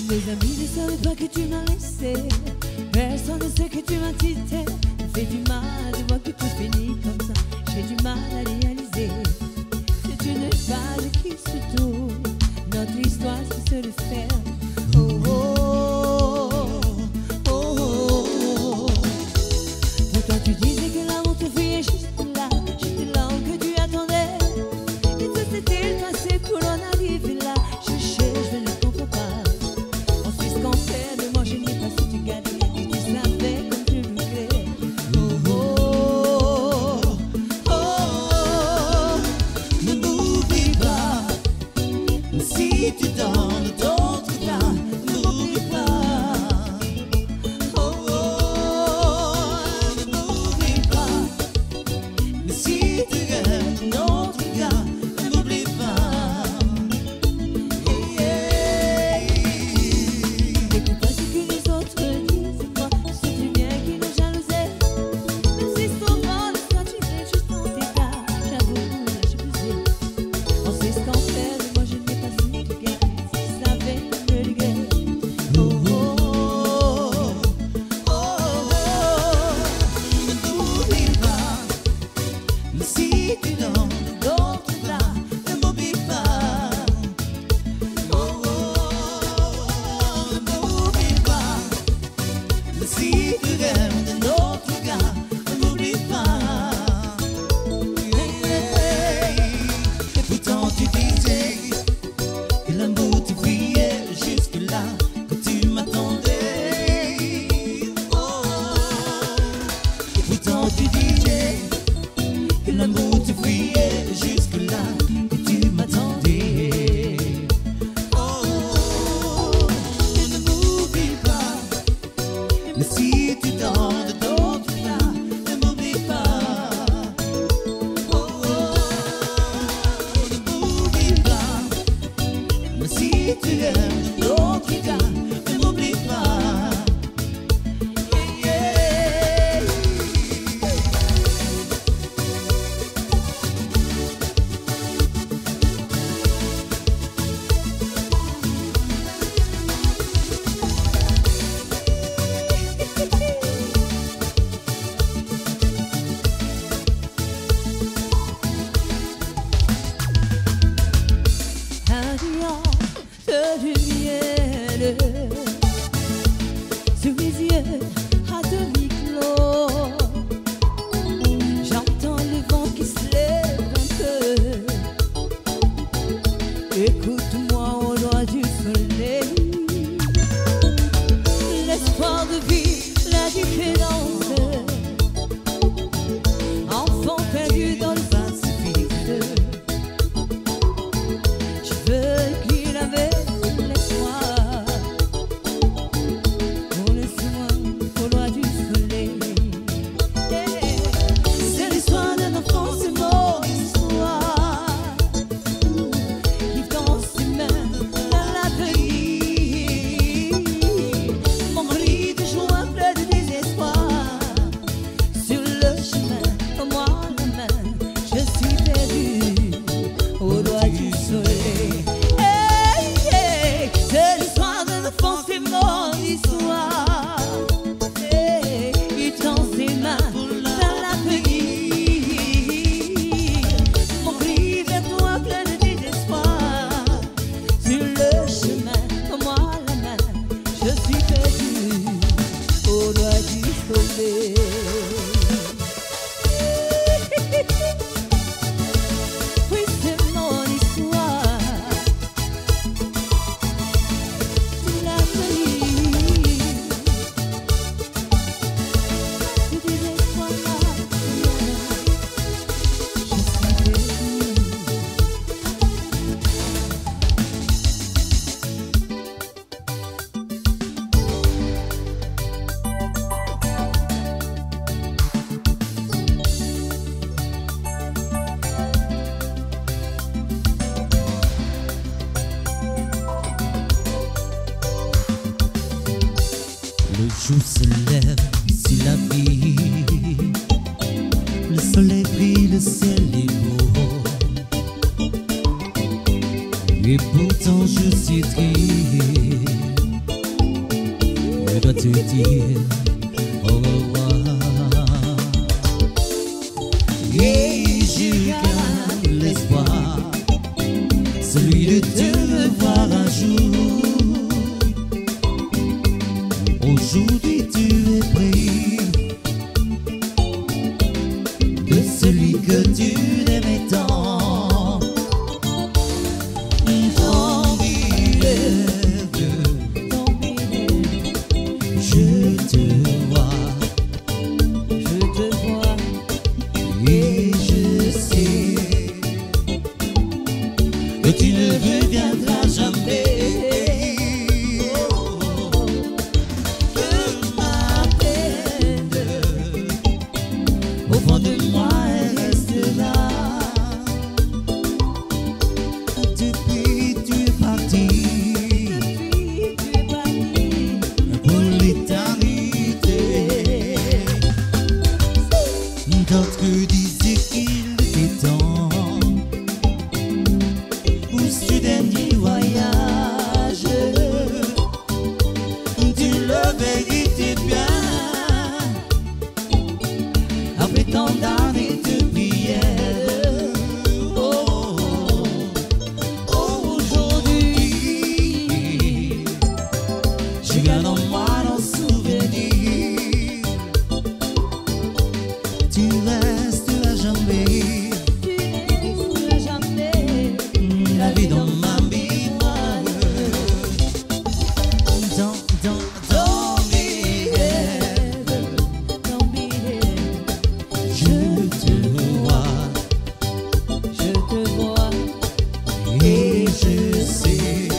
Mes amis ne savent pas que tu m'as laissé. Personne ne sait que tu m'as quitté. Ça fait du mal de voir que tout finit comme ça. J'ai du mal à réaliser. C'est une page qui se tourne. Notre histoire se refaire. Oh oh oh oh oh. Pourtant tu disais que l'amour te fuyait juste là où que tu attendais. Et tout s'est-il passé pour en arriver là? Je ne comprends pas. On sait ce qu'on fait, mais moi je n'ai pas su te garder. Et tu savais comme tu voulais. Oh oh oh oh. Ne m'oublie pas. Si tu donnes d'autres là, ne m'oublie pas. Oh oh. Ne m'oublie pas. Mais si tu aimes notre gars, ne m'oublie pas. N'écoute pas ce que les autres disent. Moi, je sais très bien qu'ils nous jalousaient. Même si souvent le soir tu fais juste ton état. J'avoue, lâche pousser. On sait ce qu'on fait, mais moi je n'ai pas su te garder. Si tu savais comme je le regrette. Oh oh oh oh. Ne m'oublie pas. Mais si tu donnes d'autres là, ne m'oublie pas. Oh oh. Ne m'oublie pas. Mais si tu aimes de notre gars, ne m'oublie pas. Et pourtant tu disais que l'amour te fuyait jusque là, que tu m'attendais. Oh. Et pourtant tu disais que l'amour te fuyait jusque là, que tu m'attendais. Oh. Et ne m'oublie pas. Mais si tu donnes d'autres là, ne m'oublie pas. Oh, ne m'oublie pas. Mais si tu aimes d'autres gars, ne m'oublie pas. Un rayon de lumière sous mes yeux à demi-clos. J'entends le vent qui se lève un peu. Écoute-moi au loin du soleil. L'espoir de vivre la différence. Enfant perdu dans le Pacifique. Je veux écrire avec l'espoir. Oh, laisse-moi au loin du soleil. C'est l'histoire d'un enfant, c'est mon histoire. Qui dans ses mains dans l'avenir. Mon cri de joie plein de désespoir. Sur le chemin, moi la main, je suis perdu au loin du soleil. Hey, hey, c'est l'histoire d'un enfant, c'est mon histoire. Hey, il tend ses mains vers l'avenir. Mon cri vers toi plein de désespoir. Sur le chemin, moi la main, je suis perdu au loin du soleil. Oui, c'est mon histoire. L'avenir. Le désespoir, je suis perdu. Le jour se lève sur la vie, le soleil brille, le ciel est beau. Et pourtant je suis triste, dois te dire au revoir. Et je garde l'espoir, celui de te revoir un jour. Aujourd'hui tu es pris de celui que tu aimais tant. Tant je te vois et je sais que tu ne reviendras jamais. Au fond de moi, elle reste là. Depuis tu es parti pour l'éternité. D'autres disaient qu'il était temps pour ce dernier voyage. Tu le méritais bien. Après tant d'années de prière, aujourd'hui, je garde en moi nos souvenirs. Tu restes à jamais, la vie dans ma mémoire. Dans mes rêves, je te vois et je sais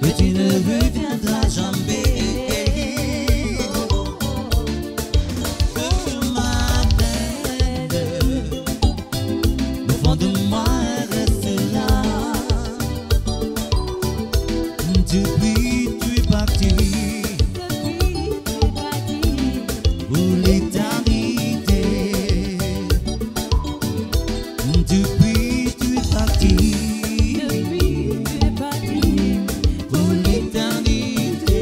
que tu ne reviendras jamais. Que ma peine au fond de moi reste là. Depuis tu es parti pour l'éternité. Depuis tu es parti pour l'éternité.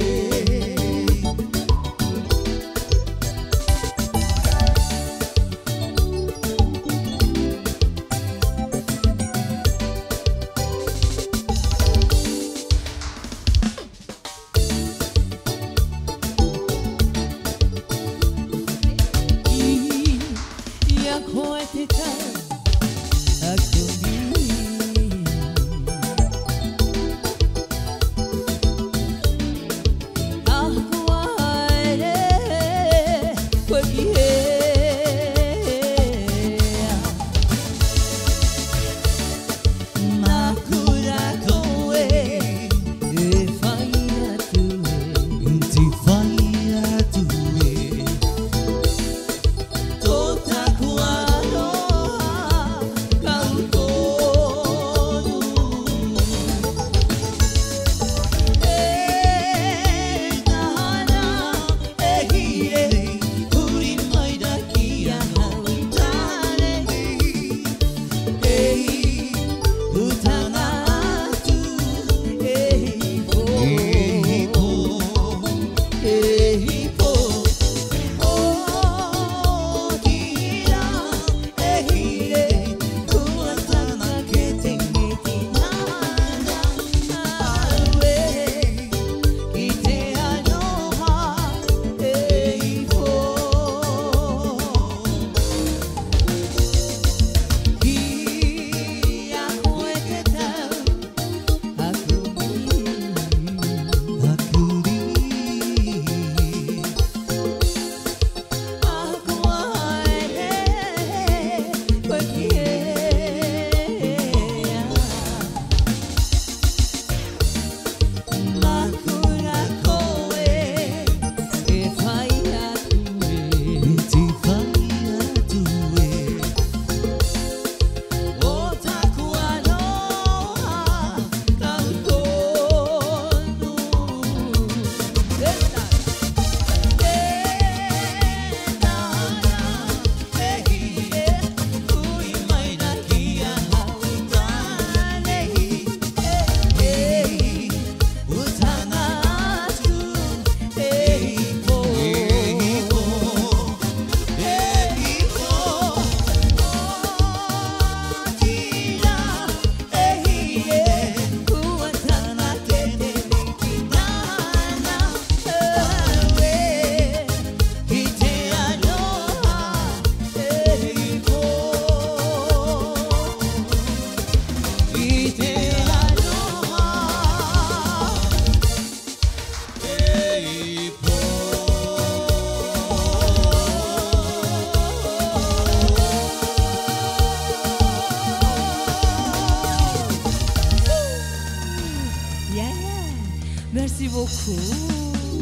Merci beaucoup.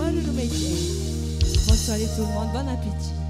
Bonne soirée tout le monde, bon appétit.